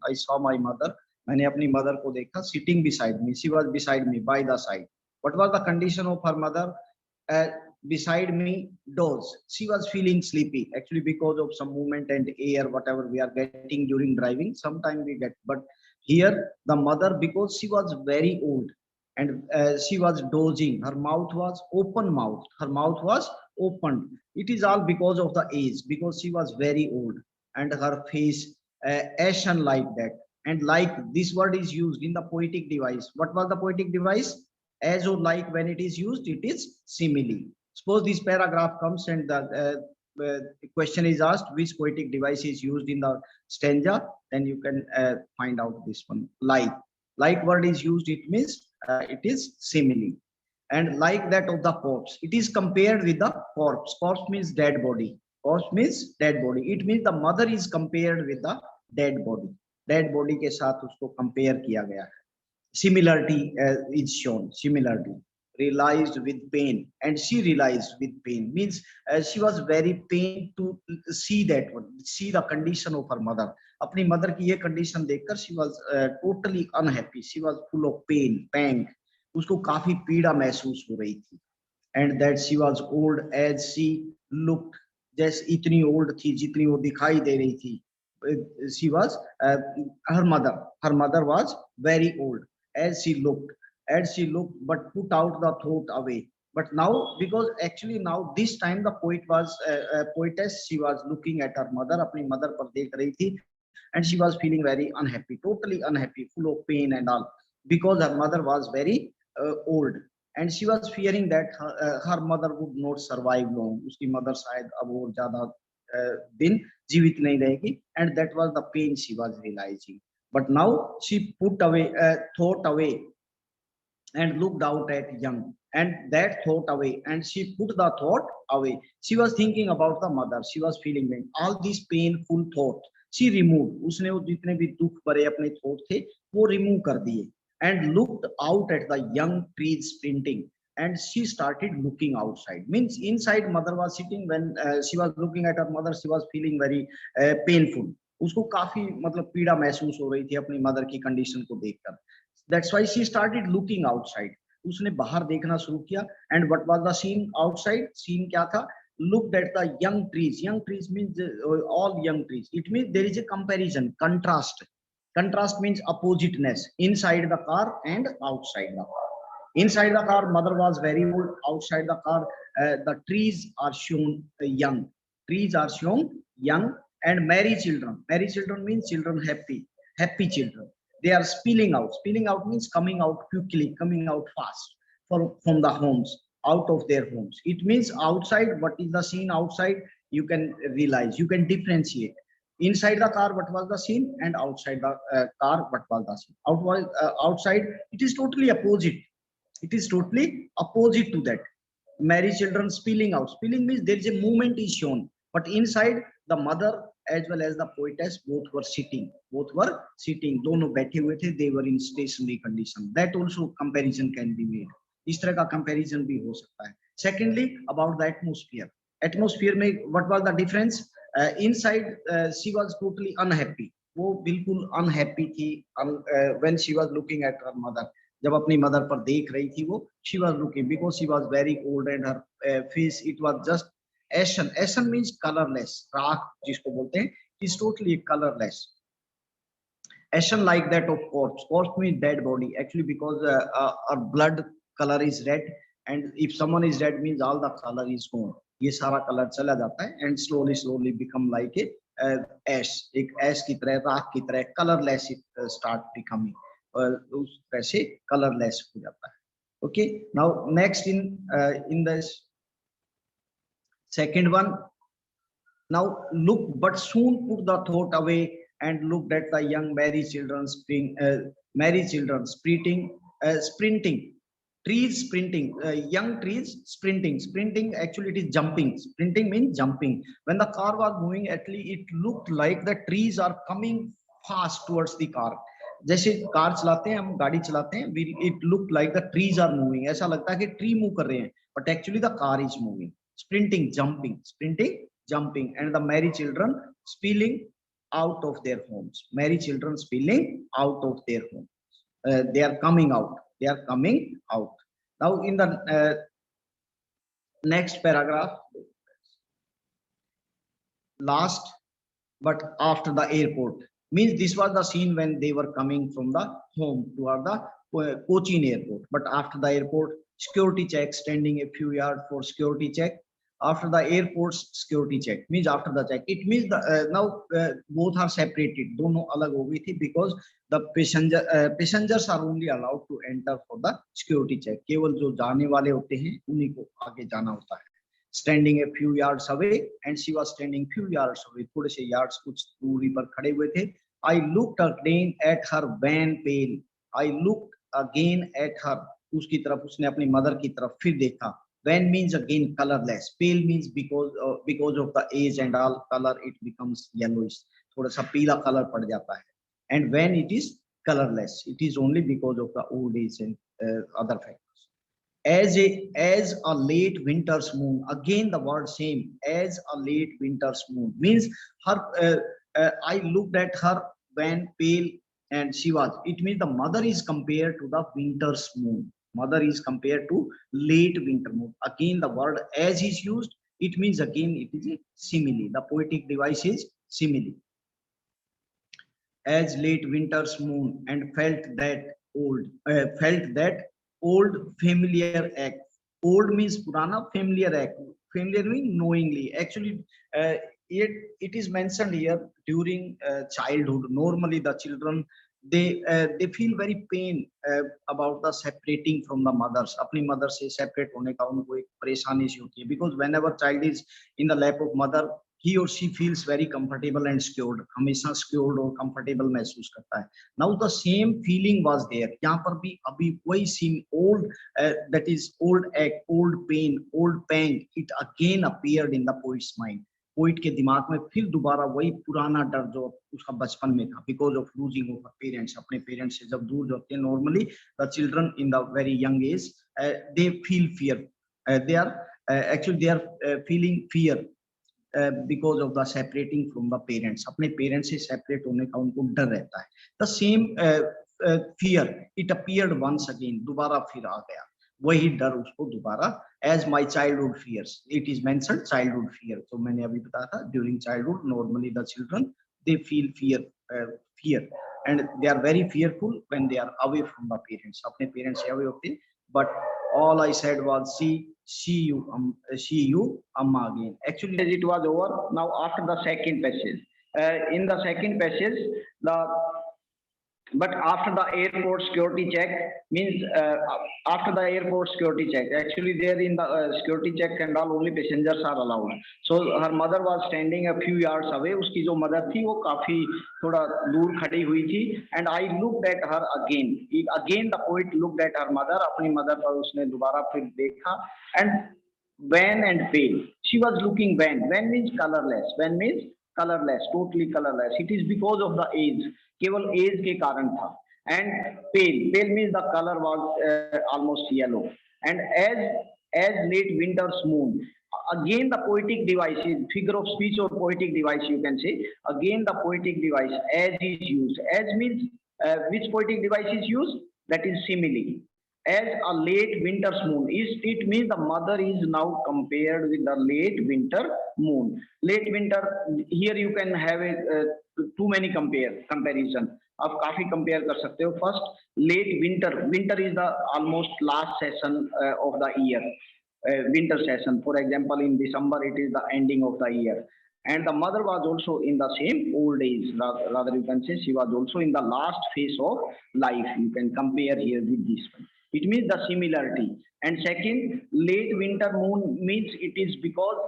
I saw my mother. मैंने अपनी mother को देखा sitting beside me. She was beside me by the side. What was the condition of her mother? Beside me doze. She was feeling sleepy actually because of some movement and air whatever we are getting during driving. Sometimes we get, but here the mother, because she was very old and she was dozing, her mouth was open mouth, her mouth was opened. It is all because of the age, because she was very old and her face ashen like that. And like this word is used in the poetic device. What was the poetic device? As or like, when it is used, it is simile. Suppose this paragraph comes and the question is asked which poetic device is used in the stanza, then you can find out this one. Like word is used, it means it is simile. And like that of the corpse, it is compared with the corpse. Corpse means dead body. Corpse means dead body. It means the mother is compared with the dead body. Dead body के साथ उसको compare किया गया है. Similarity is shown. Similarity. Realized with pain, and she realized with pain means she was very pain to see that one, see the condition of her mother. अपनी mother की ये condition देखकर she was totally unhappy. She was full of pain, pang. उसको काफी पीड़ा महसूस हो रही थी. And that she was old as she looked. जैसे इतनी old थी जितनी वो दिखाई दे रही थी. She was her mother was very old as she looked, but put out the thought away. But now, because actually now this time the poetess, she was looking at her mother, अपनी mother पर देख रही थी, and she was feeling very unhappy, totally unhappy, full of pain and all, because her mother was very old, and she was fearing that her mother would not survive long. उसकी mother शायद अब और ज़्यादा दिन जीवित नहीं रहेगी, and that was the pain she was realizing. But now she put away thought away and looked out at young, and that thought away, and she put the thought away. She was thinking about the mother, she was feeling pain. All these painful thoughts she removed. उसने वो जितने भी दुख भरे अपने thought थे वो remove कर दिए. And looked out at the young trees sprinting, and she started looking outside. Means inside mother was sitting, when she was looking at her mother, she was feeling very painful. उसको काफी मतलब पीड़ा महसूस हो रही थी अपनी मदर की कंडीशन को देखकर. That's why she started looking outside. उसने बाहर देखना शुरू किया. And what was the scene outside? Scene क्या था? Looked at the young trees. Young trees means all young trees. It means there is a comparison, contrast. Contrast means oppositeness. Inside the car and outside the car. Inside the car, mother was very old. Outside the car, the trees are shown young. Trees are shown young, and merry children. Merry children means children happy. Happy children. They are spilling out. Spilling out means coming out quickly, coming out fast from the homes, out of their homes. It means outside. What is the scene outside? You can realize. You can differentiate. Inside the car, what was the scene, and outside the car, what was the scene. Outside, it is totally opposite. It is totally opposite to that. Merry children spilling out. Spilling means there is a movement is shown. But inside, the mother as well as the poetess, both were sitting. Both were sitting. दोनों बैठे हुए थे. They were in stationary condition. That also comparison can be made. इस तरह का comparison भी हो सकता है. Secondly, about the atmosphere. Atmosphere में what was the difference? Inside, she was totally unhappy. वो बिल्कुल unhappy थी when she was looking at her mother. जब अपनी mother पर देख रही थी वो, she was looking because she was very old and her face, it was just ashen. Ashen means colorless. राख जिसको बोलते हैं, is totally colorless. Ashen like that of corpse. Corpse means dead body. Actually, because our blood color is red, and if someone is dead means all the color is gone. ये सारा colour चला जाता है, and slowly become like a ash. एक ash की तरह, राख की तरह colorless it start becoming. उस तरह से colorless हो जाता है. Okay. Now next in the second one. Now look, but soon put the thought away and looked at the young merry children sprinting. Trees sprinting, young trees sprinting, actually it is jumping. Sprinting means jumping. When the car was moving, actually it looked like the trees are coming fast towards the car. जैसे car चलाते हैं, हम गाड़ी चलाते हैं, it looked like the trees are moving. ऐसा लगता है कि ट्री मूव कर रहे हैं, but actually the car is moving. Sprinting, jumping, and the merry children spilling out of their homes. Mary children spilling out of their homes. They are coming out. They are coming out. Now in the next paragraph, last but after the airport, means this was the scene when they were coming from the home toward the Cochin airport. But after the airport, security check, standing a few yards for security check. After the airport's security check, means after the check, it means the now both are separated, dono alag ho gayi thi, because the passengers are only allowed to enter for the security check. केवल जो जाने वाले होते हैं उन्हीं को आगे जाना होता है. Standing a few yards away, and she was standing few yards away, थोड़े से yards कुछ दूरी पर खड़े हुए थे. I looked again at her van pale. I looked again at her, उसकी तरफ, उसने अपनी मदर की तरफ फिर देखा. Van means again colorless. Pale means because of the age and all color it becomes yellowish. थोड़ा सा पीला color पड़ जाता है. And when it is colorless, it is only because of the old age and other factors. As a late winter's moon, again the word same, as a late winter's moon, means her I looked at her when pale and she was, it means the mother is compared to the winter's moon. Mother is compared to late winter moon. Again the word as is used, it means again it is a simile. The poetic device is simile. As late winter's moon, and felt that old familiar act. Old means purana, familiar act. Familiar means knowingly. Actually, it is mentioned here during childhood. Normally, the children they feel very pain about the separating from the mothers. अपनी mother से separate होने का उनको एक परेशानी सी होती है. Because whenever child is in the lap of mother, he or she feels very comfortable and secured. हमेशा secured और comfortable महसूस करता है. Now the same feeling was there. यहाँ पर भी अभी वही scene, old that is old act, old pain, old pang. It again appeared in the poet's mind. Poet के दिमाग में फिर दोबारा वही पुराना डर जो उसका बचपन में था, because of losing of parents. अपने पेरेंट्स से जब दूर होते हैं, normally the children in the very young age they feel fear, they are actually they are feeling fear because of the separating from the parents. अपने parents से separate होने का उनको डर रहता है. The same fear it appeared once again, दोबारा फिर आ गया वही डर उसको दोबारा. As my childhood fears, it is mentioned childhood fear. तो मैंने अभी बताया था during childhood normally the children they feel fear and they are very fearful when they are away from the parents. अपने पेरेंट्स से अवे होते हैं. But all I said was see you amma again. Actually it was over. Now after the second passage, in the second passage, but after the airport security check, means after the airport security check, actually there in the security check and all only passengers are allowed. So her mother was standing a few yards away. उसकी जो mother थी वो काफी थोड़ा दूर खड़ी हुई थी. And I looked at her again. Again the poet looked at her mother. अपनी mother पर उसने दोबारा फिर देखा. And wan and pale, she was looking wan. Wan means colorless. Wan means colorless, totally colorless. It is because of the age. केवल age के कारण था. And pale means the colour was almost yellow. And as late winter's moon, again the poetic device is figure of speech or poetic device, you can say. Again the poetic device as is used. As means which poetic device is used? That is simile. As a late winter's moon, it means the mother is now compared with the late winter moon. Late winter, here you can have a too many comparison. आप काफी compare कर सकते हो. First, late winter is the almost last session of the year, winter session. For example, in December it is the ending of the year. And the mother was also in the same old age, rather you can say she was also in the last phase of life. You can compare here with this one. It means the similarity. And second, late winter moon means it is because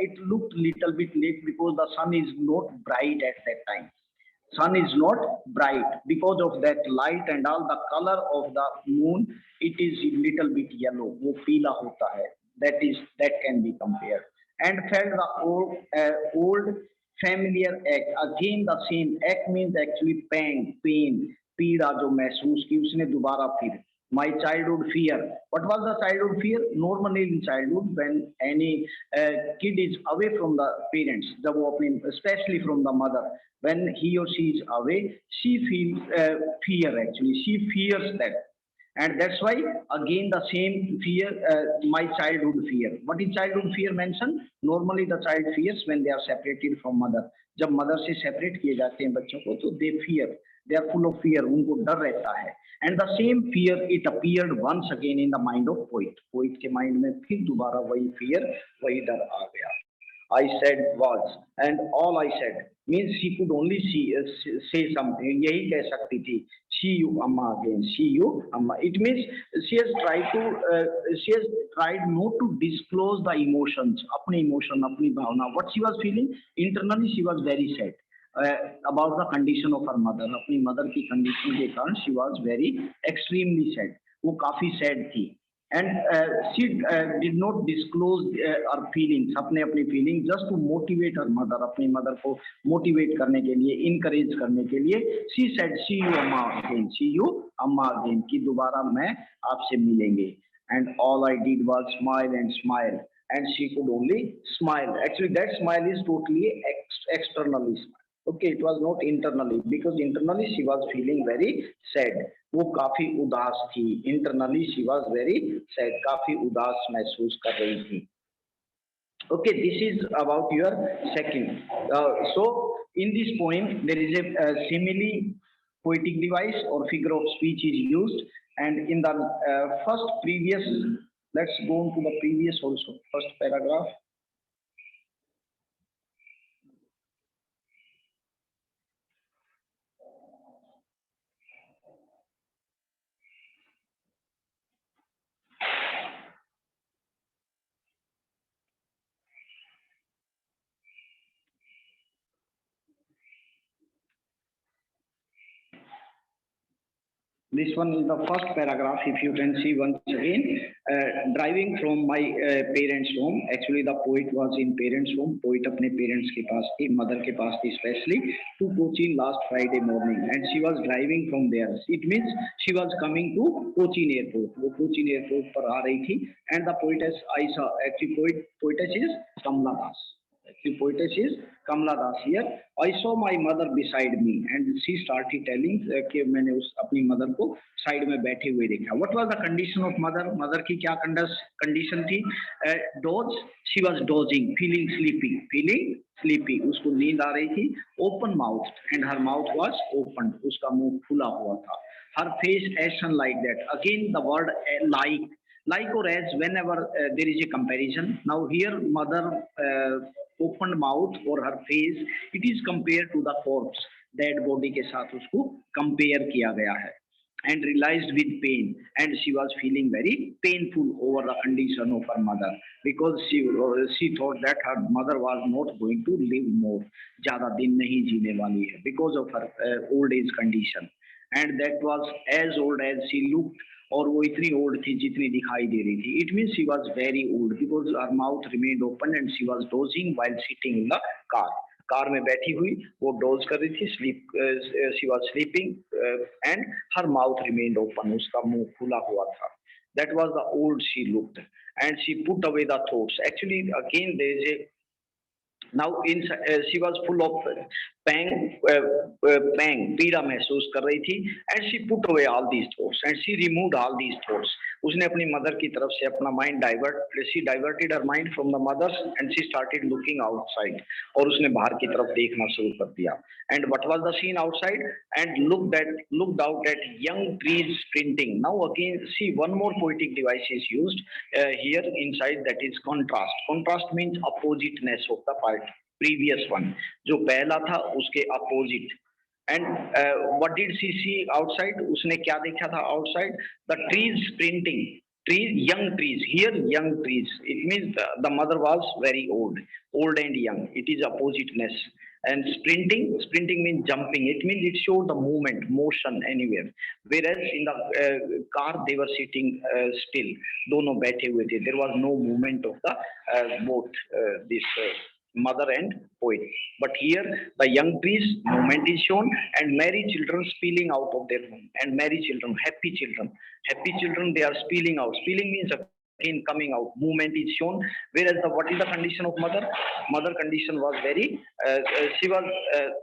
it looked little bit late because the sun is not bright at that time. Sun is not bright, because of that light and all the color of the moon, it is little bit yellow. वो पीला होता है. That can be compared. And felt the old familiar act. Again the same act means actually pain, पीड़ा जो महसूस की उसने दोबारा फिर. My childhood fear. What was the childhood fear? Normally in childhood, when any kid is away from the parents, जब वो अपनी, especially from the mother, when he or she is away, she feels fear. Actually, she fears that, and that's why again the same fear, my childhood fear. What is childhood fear mentioned? Normally the child fears when they are separated from mother. जब mother से separate किए जाते हैं बच्चों को, तो they fear, they are full of fear, उनको डर रहता है. And the same fear, it appeared once again in the mind of poet. Poet के mind में फिर दोबारा वही fear, वही डर आ गया. I said was, and all I said means she could only say something. यही कह सकती थी. See you, Amma again. See you, Amma. It means she has tried to, she has tried not to disclose the emotions, अपने emotion, अपनी भावना. What she was feeling internally, she was very sad about the condition of her mother. अपनी mother की condition के कारण she was very extremely sad. वो काफी sad थी. And she did not disclose her feelings, अपने अपनी feeling, just to motivate her mother, अपनी mother को motivate करने के लिए, encourage करने के लिए. She said, "See you, Amma again. See you, Amma again." कि दोबारा मैं आपसे मिलेंगे. And all I did was smile and smile, and she could only smile. Actually, that smile is totally externally smile. Okay, it was not internally, because internally she was feeling very sad. वो काफी उदास थी. Internally she was very sad, काफी उदास महसूस कर रही थी. Okay, this is about your second. So in this poem there is a simile, poetic device or figure of speech is used, and in the first previous, let's go on to the previous also, first paragraph. This one is the first paragraph. If you can see once again, driving from my parents' home. Actually, the poet was in parents' home. Poet अपने parents के पास थी, mother के पास थी especially, to Cochin last Friday morning, and she was driving from there. It means she was coming to Cochin airport. वो Cochin airport पर आ रही थी, and the poetess I saw. Actually, poetess is Kamla Das. The poetess is Kamla Das here. I saw my mother beside me, and she started telling कि मैंने उस अपनी mother को side में बैठे हुए देखा. What was the condition of mother? Mother की क्या condition थी? Doze. She was dozing, feeling sleepy, feeling sleepy. उसको नींद आ रही थी. Open mouth, and her mouth was opened. उसका मुंह खुला हुआ था. Her face ashen like that. Again the word like or as whenever there is a comparison. Now here mother opened mouth or her face, it is compared to the corpse, dead body के साथ उसको compare किया गया है. And realized with pain, and she was feeling very painful over the condition of her mother, because she thought that her mother was not going to live more, ज़्यादा दिन नहीं जीने वाली है, because of her old age condition. And that was as old as she looked, और वो इतनी old थी जितनी दिखाई दे रही थी. It mean she was very old, because her mouth remained open and she was dozing while sitting in the car. Car में बैठी हुई वो डोज कर रही थी, sleep, she was sleeping, and her mouth remained open, उसका मुंह खुला हुआ था. That was the old she looked, and she put away the thoughts. Actually again there is a, now in she was full of pang, पीड़ा महसूस कर रही थी. And she put away all these thoughts, and she removed all these thoughts. उसने अपनी mother की तरफ से अपना mind she diverted her mind from the mothers, and she started looking outside, और उसने बाहर की तरफ देखना शुरू कर दिया. And what was the scene outside? And looked out at young trees sprinting. Now again see, one more poetic device is used here inside, that is contrast. Contrast means oppositeness of the part previous one. जो पहला था उसके opposite. And what did she see outside? उसने क्या देखा था outside? The trees sprinting. Trees, young trees. Here young trees. It means the mother was very old and young. It is oppositeness. And sprinting means jumping. It means it showed the movement, motion anywhere. Whereas in the car they were sitting still. दोनों बैठे हुए थे. There was no movement of the both this mother and poet. But here the young trees movement is shown, and merry children spilling out of their home, and merry children, happy children, they are spilling out. Spilling means again coming out. Movement is shown. Whereas the what is the condition of mother? Mother condition was very she was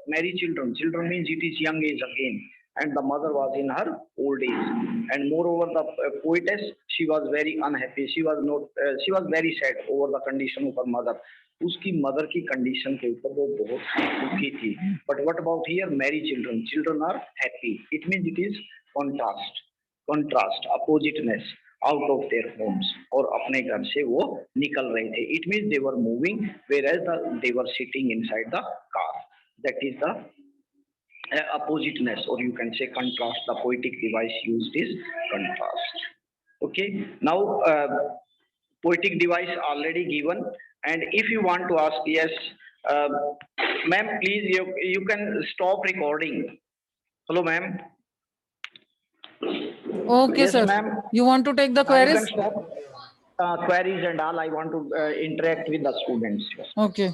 merry children. Children means it is young age again, and the mother was in her old age. And moreover the poetess, she was very unhappy. She was not she was very sad over the condition of her mother. उसकी mother की condition के ऊपर वो बहुत दुखी थी. But what about here merry children, children are happy. It means it is contrast oppositeness out of their homes, और अपने घर से वो निकल रहे थे. It means they were moving whereas they were sitting inside the car. That is the oppositeness, or you can say contrast. The poetic device used is contrast. Okay, now poetic device already given, and if you want to ask, yes, ma'am, please you can stop recording. Hello ma'am. Okay, Yes sir. ma'am, You want to take the you queries? can stop queries and all. I want to interact with the students. Okay.